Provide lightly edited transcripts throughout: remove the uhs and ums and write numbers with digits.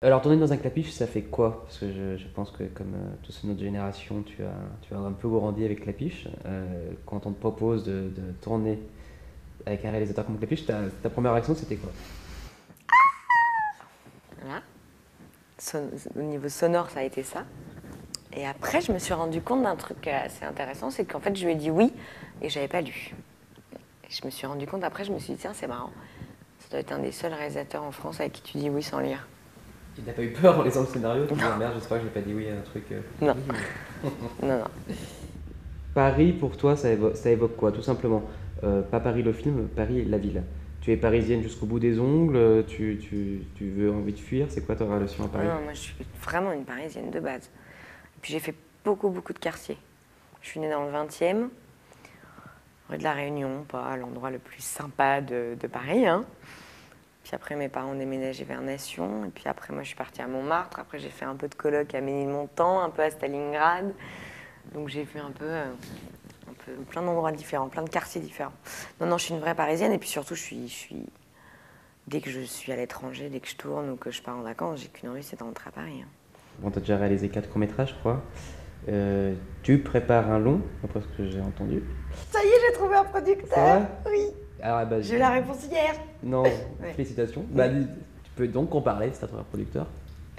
Alors, tourner dans un clapiche, ça fait quoi? Parce que je pense que comme tous notre génération, tu as un peu grandi avec clapiche. Quand on te propose de tourner avec un réalisateur comme clapiche, ta première réaction, c'était quoi? Voilà. Au niveau sonore, ça a été ça. Et après, je me suis rendu compte d'un truc assez intéressant, c'est qu'en fait, je lui ai dit oui et j'avais pas lu. Et je me suis rendu compte après, je me suis dit tiens, c'est marrant. Ça doit être un des seuls réalisateurs en France avec qui tu dis oui sans lire. Il n'a pas eu peur en lisant le scénario? Tu te dis, ah, merde, j'espère que j'ai pas dit oui à un truc. Non, Oui, non, non. Paris, pour toi, ça évoque quoi? Tout simplement. Pas Paris le film, Paris la ville. Tu es parisienne jusqu'au bout des ongles, tu veux envie de fuir, c'est quoi ta relation à Non, Paris? non, moi, je suis vraiment une Parisienne de base. Et puis j'ai fait beaucoup, beaucoup de quartiers. Je suis née dans le 20e, rue de la Réunion, pas l'endroit le plus sympa de Paris, hein. Puis après, mes parents ont déménagé vers Nation. Et puis après, moi, je suis partie à Montmartre. Après, j'ai fait un peu de coloc à Ménilmontant, un peu à Stalingrad. Donc, j'ai fait un peu plein d'endroits différents, plein de quartiers différents. Non, non, je suis une vraie Parisienne. Et puis surtout, dès que je suis à l'étranger, dès que je tourne ou que je pars en vacances, j'ai qu'une envie, c'est de rentrer à Paris, hein. Bon, t'as déjà réalisé 4 courts-métrages, je crois. Tu prépares un long, d'après ce que j'ai entendu. Ça y est, j'ai trouvé un C'est producteur. vrai? Oui, Alors, bah, j'ai eu la réponse hier. non, Ouais. félicitations. Bah, tu peux donc en parler si t'as trouvé un producteur.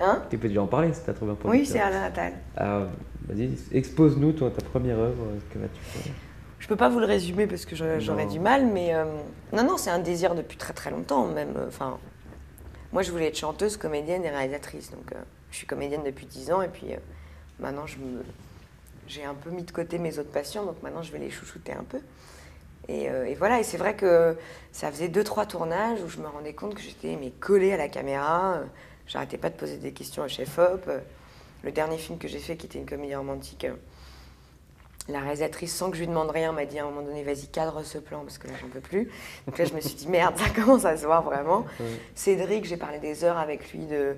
Hein? Tu peux déjà en parler si t'as trouvé un Oui, producteur. c'est Alain Attal. Alors, vas-y, expose-nous ta première œuvre, que vas-tu faire? Je peux pas vous le résumer parce que j'aurais Non. du mal, mais non, non, c'est un désir depuis très très longtemps même. Enfin, moi, je voulais être chanteuse, comédienne et réalisatrice. Donc, je suis comédienne depuis 10 ans et puis maintenant, j'ai un peu mis de côté mes autres passions. Donc maintenant, je vais les chouchouter un peu. Et voilà, et c'est vrai que ça faisait 2-3 tournages où je me rendais compte que j'étais mais collée à la caméra. J'arrêtais pas de poser des questions à chef-op. Le dernier film que j'ai fait, qui était une comédie romantique, la réalisatrice, sans que je lui demande rien, m'a dit à un moment donné, vas-y, cadre ce plan, parce que là, j'en peux plus. Donc là, je me suis dit, merde, ça commence à se voir vraiment. Ouais. Cédric, j'ai parlé des heures avec lui de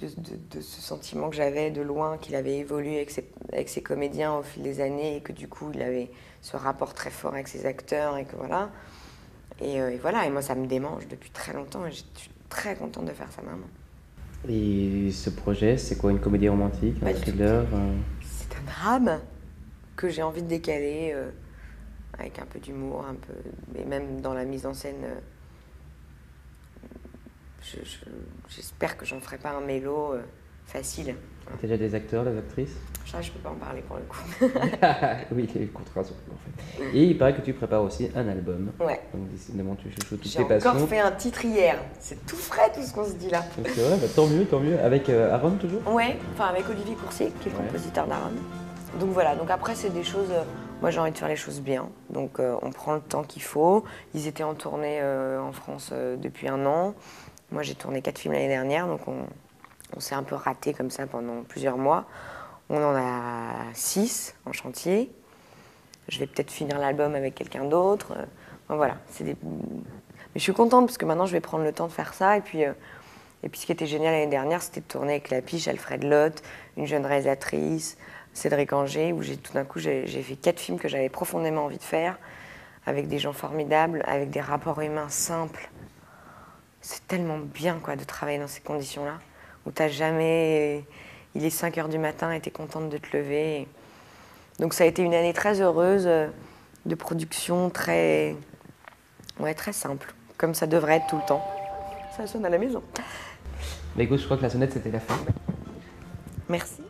ce sentiment que j'avais de loin, qu'il avait évolué avec ses comédiens au fil des années, et que du coup, il avait ce rapport très fort avec ses acteurs, et que voilà. Et voilà, et moi, ça me démange depuis très longtemps, et je suis très contente de faire ça maintenant. Et ce projet, c'est quoi? Une comédie romantique, un Pas du tout. thriller? C'est un drame que j'ai envie de décaler avec un peu d'humour, un peu, et même dans la mise en scène. J'espère que j'en ferai pas un mélo facile. T'as déjà des acteurs, des actrices? Ça, je peux pas en parler pour le coup. Oui, les contrats sont en fait. Et il paraît que tu prépares aussi un album. Ouais. Donc décidément, tu chouchoutes toutes J'ai tes passions. encore fait un titre hier. C'est tout frais tout ce qu'on se dit là. Donc c'est vrai, bah, tant mieux. Avec Aaron toujours? Ouais, enfin avec Olivier Coursier, qui est le Ouais. compositeur d'Aaron. Donc voilà, donc après c'est des choses, moi j'ai envie de faire les choses bien, donc on prend le temps qu'il faut. Ils étaient en tournée en France depuis 1 an. Moi j'ai tourné 4 films l'année dernière, donc on s'est un peu raté comme ça pendant plusieurs mois. On en a 6 en chantier. Je vais peut-être finir l'album avec quelqu'un d'autre. Enfin, voilà, mais je suis contente parce que maintenant je vais prendre le temps de faire ça. Et puis ce qui était génial l'année dernière, c'était de tourner avec Lapiche, Alfred Lotte, une jeune réalisatrice, Cédric Angers, où tout d'un coup j'ai fait 4 films que j'avais profondément envie de faire, avec des gens formidables, avec des rapports humains simples. C'est tellement bien quoi, de travailler dans ces conditions-là, où t'as jamais... Il est 5 heures du matin et t'es contente de te lever. Donc ça a été une année très heureuse, de production très simple, comme ça devrait être tout le temps. Ça sonne à la maison. Bah écoute, je crois que la sonnette c'était la fin. Merci.